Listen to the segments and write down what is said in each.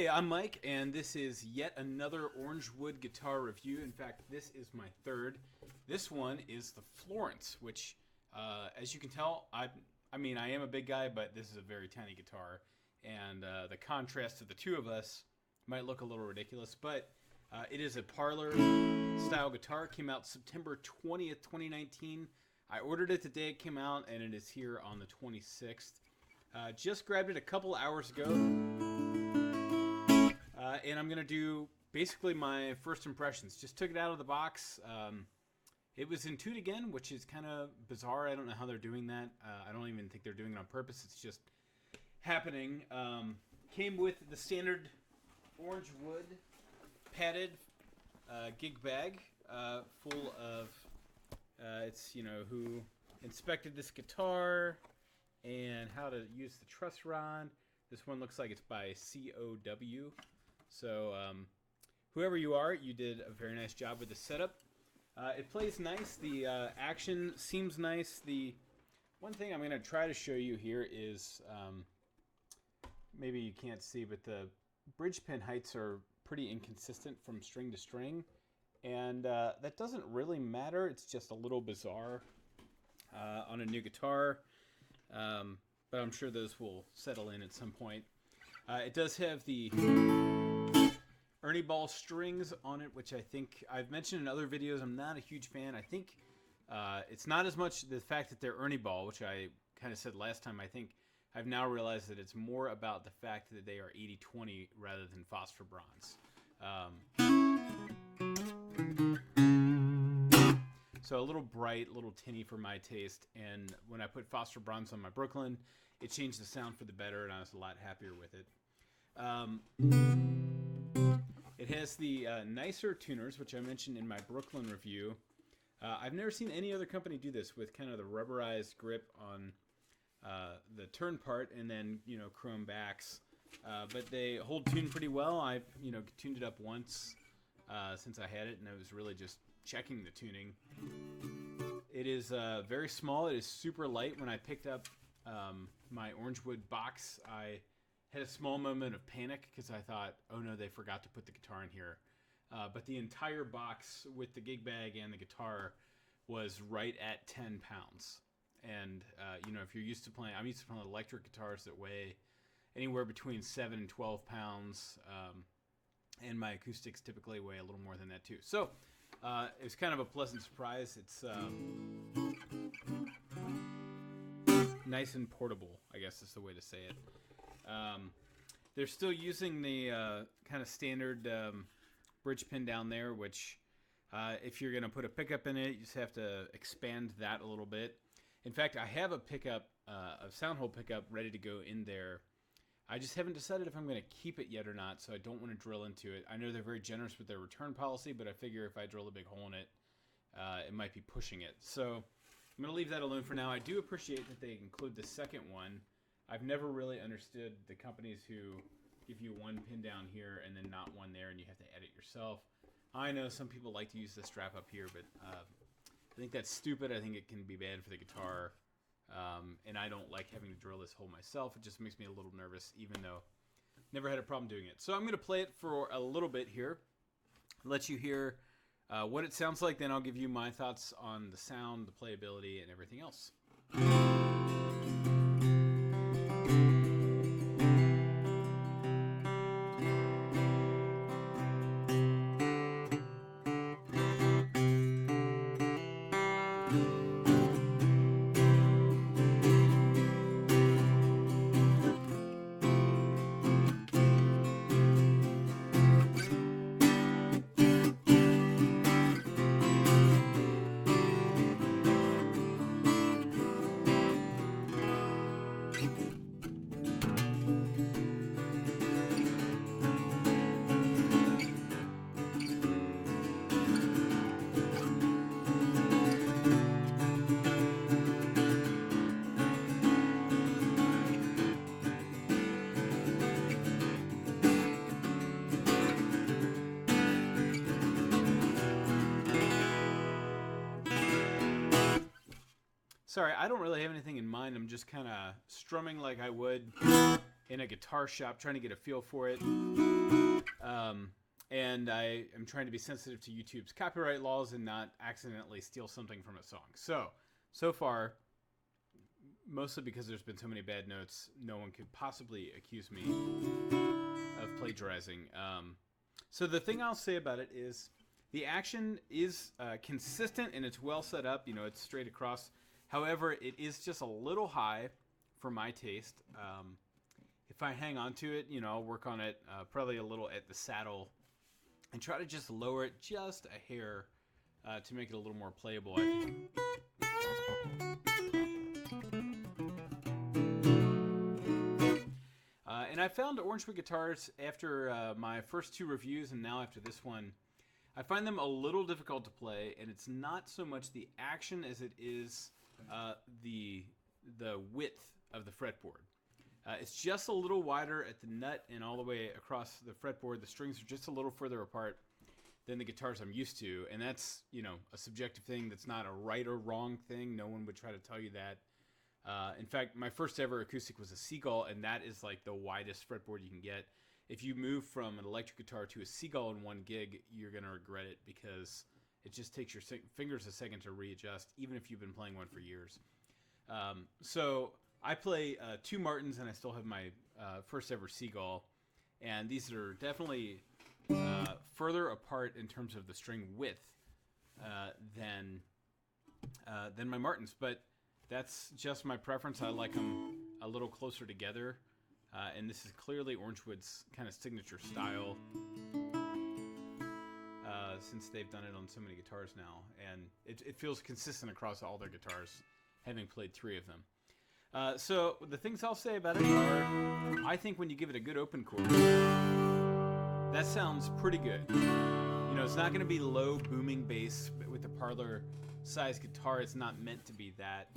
Hey, I'm Mike, and this is yet another Orangewood guitar review. In fact, this is my third. This one is the Florence, which, as you can tell, I am a big guy, but this is a very tiny guitar, and the contrast of the two of us might look a little ridiculous, but it is a parlor-style guitar. It came out September 20th, 2019. I ordered it the day it came out, and it is here on the 26th. Just grabbed it a couple hours ago. And I'm going to do basically my first impressions. Just took it out of the box. It was in tune again, which is kind of bizarre. I don't know how they're doing that. I don't even think they're doing it on purpose. It's just happening. Came with the standard Orangewood padded gig bag full of, it's, who inspected this guitar and how to use the truss rod. This one looks like it's by COW. So, whoever you are, you did a very nice job with the setup. It plays nice. The action seems nice. The one thing I'm going to try to show you here is, maybe you can't see, but the bridge pin heights are pretty inconsistent from string to string. And that doesn't really matter. It's just a little bizarre on a new guitar. But I'm sure those will settle in at some point. It does have the Ernie Ball strings on it, which I think I've mentioned in other videos. I'm not a huge fan. I think it's not as much the fact that they're Ernie Ball, which I kind of said last time. I think I've now realized that it's more about the fact that they are 80-20 rather than phosphor bronze. So a little bright, a little tinny for my taste. And when I put phosphor bronze on my Brooklyn, it changed the sound for the better, and I was a lot happier with it. It has the nicer tuners, which I mentioned in my Brooklyn review. I've never seen any other company do this with kind of the rubberized grip on the turn part and then, chrome backs. But they hold tune pretty well. I've, tuned it up once since I had it, and I was really just checking the tuning. It is very small. It is super light. When I picked up my Orangewood box, I had a small moment of panic because I thought, oh no, they forgot to put the guitar in here. But the entire box with the gig bag and the guitar was right at 10 pounds. And, if you're used to playing, I'm used to playing electric guitars that weigh anywhere between 7 and 12 pounds. And my acoustics typically weigh a little more than that too. So it was kind of a pleasant surprise. It's nice and portable, I guess is the way to say it. They're still using the kind of standard bridge pin down there, which if you're going to put a pickup in it, you just have to expand that a little bit. In fact, I have a pickup, a sound hole pickup ready to go in there. I just haven't decided if I'm going to keep it yet or not, so I don't want to drill into it. I know they're very generous with their return policy, but I figure if I drill a big hole in it, it might be pushing it. So I'm going to leave that alone for now. I do appreciate that they include the second one. I've never really understood the companies who give you one pin down here and then not one there, and you have to edit yourself. I know some people like to use the strap up here, but I think that's stupid. I think it can be bad for the guitar. And I don't like having to drill this hole myself. It just makes me a little nervous, even though I've never had a problem doing it. So I'm going to play it for a little bit here, let you hear what it sounds like. Then I'll give you my thoughts on the sound, the playability, and everything else. Sorry, I don't really have anything in mind. I'm just kind of strumming like I would in a guitar shop trying to get a feel for it. And I am trying to be sensitive to YouTube's copyright laws and not accidentally steal something from a song. So far, mostly because there's been so many bad notes, no one could possibly accuse me of plagiarizing. So the thing I'll say about it is the action is consistent and it's well set up. You know, it's straight across. However, it is just a little high for my taste. If I hang on to it, you know, I'll work on it probably a little at the saddle and try to just lower it just a hair to make it a little more playable, I think. And I found Orangewood guitars after my first 2 reviews and now after this one, I find them a little difficult to play, and it's not so much the action as it is the width of the fretboard. It's just a little wider at the nut and all the way across the fretboard. The strings are just a little further apart than the guitars I'm used to, and that's, you know, a subjective thing. That's not a right or wrong thing. No one would try to tell you that. In fact, my first ever acoustic was a Seagull, and that is like the widest fretboard you can get. If you move from an electric guitar to a Seagull in 1 gig, you're going to regret it because it just takes your fingers a second to readjust, even if you've been playing one for years. So I play 2 Martins, and I still have my first ever Seagull, and these are definitely further apart in terms of the string width than my Martins, but that's just my preference. I like them a little closer together, and this is clearly Orangewood's kind of signature style since they've done it on so many guitars now, and it feels consistent across all their guitars, having played 3 of them. So the things I'll say about it are, I think when you give it a good open chord, that sounds pretty good. You know, it's not going to be low booming bass, but with the parlor size guitar, it's not meant to be that.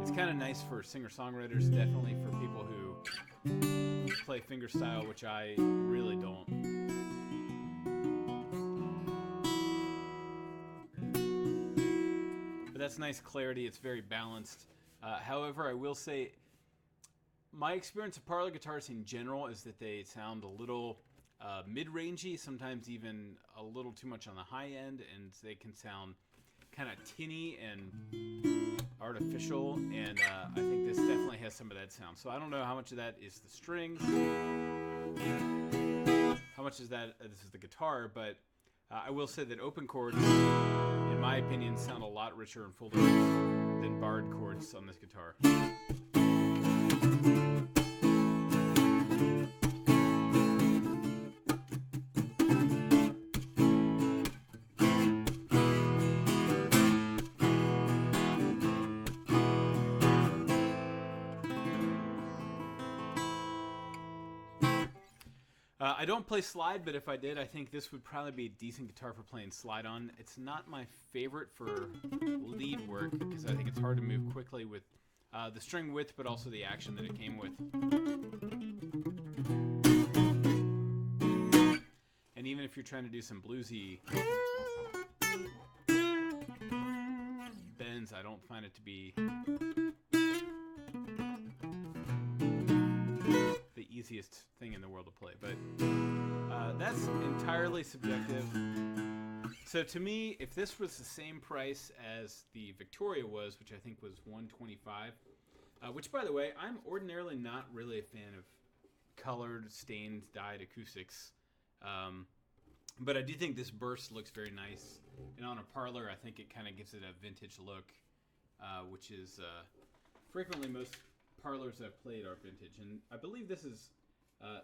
It's kind of nice for singer-songwriters, definitely for people who play fingerstyle, which I really don't. But that's nice clarity. It's very balanced. However, I will say my experience of parlor guitars in general is that they sound a little mid-rangey, sometimes even a little too much on the high end, and they can sound kind of tinny and artificial, and I think this definitely has some of that sound. So I don't know how much of that is the strings, how much is that this is the guitar, but I will say that open chords, in my opinion, sound a lot richer and fuller than barred chords on this guitar. I don't play slide, but if I did, I think this would probably be a decent guitar for playing slide on. It's not my favorite for lead work because I think it's hard to move quickly with the string width, but also the action that it came with. And even if you're trying to do some bluesy bends, I don't find it to be the easiest thing in the world to play, but that's entirely subjective. So to me, if this was the same price as the Victoria was, which I think was $125, which by the way, I'm ordinarily not really a fan of colored, stained, dyed acoustics, but I do think this burst looks very nice, and on a parlor, I think it kind of gives it a vintage look, which is frequently most parlors I've played are vintage, and I believe this is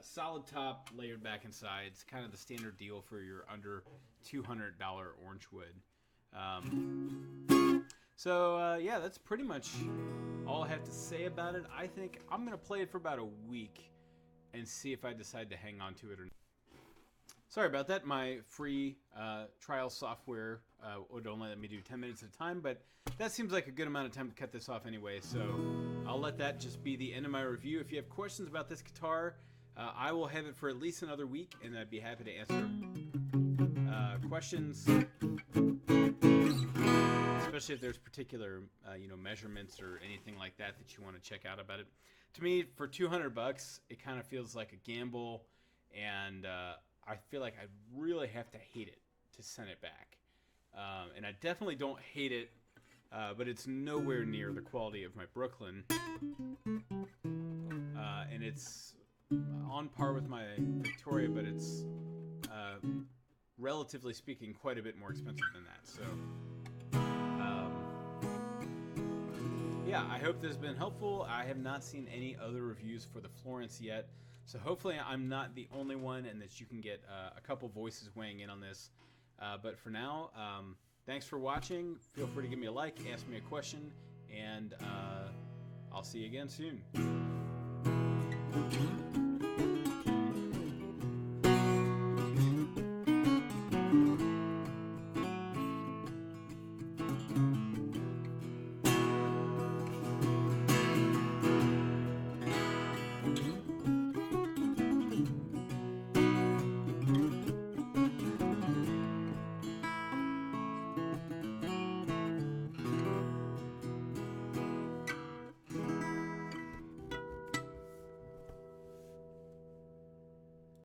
solid top, layered back and sides, kind of the standard deal for your under $200 Orangewood. Yeah, that's pretty much all I have to say about it. I think I'm going to play it for about a week and see if I decide to hang on to it or not. Sorry about that. My free trial software would only let me do 10 minutes at a time, but that seems like a good amount of time to cut this off anyway, so I'll let that just be the end of my review. If you have questions about this guitar, I will have it for at least another week, and I'd be happy to answer questions. especially if there's particular measurements or anything like that you want to check out about it. To me, for $200, it kind of feels like a gamble, and I feel like I'd really have to hate it to send it back. And I definitely don't hate it, but it's nowhere near the quality of my Brooklyn. And it's on par with my Victoria, but it's relatively speaking quite a bit more expensive than that. So yeah, I hope this has been helpful. I have not seen any other reviews for the Florence yet, so hopefully I'm not the only one, and that you can get a couple voices weighing in on this. But for now, thanks for watching. Feel free to give me a like, ask me a question, and I'll see you again soon.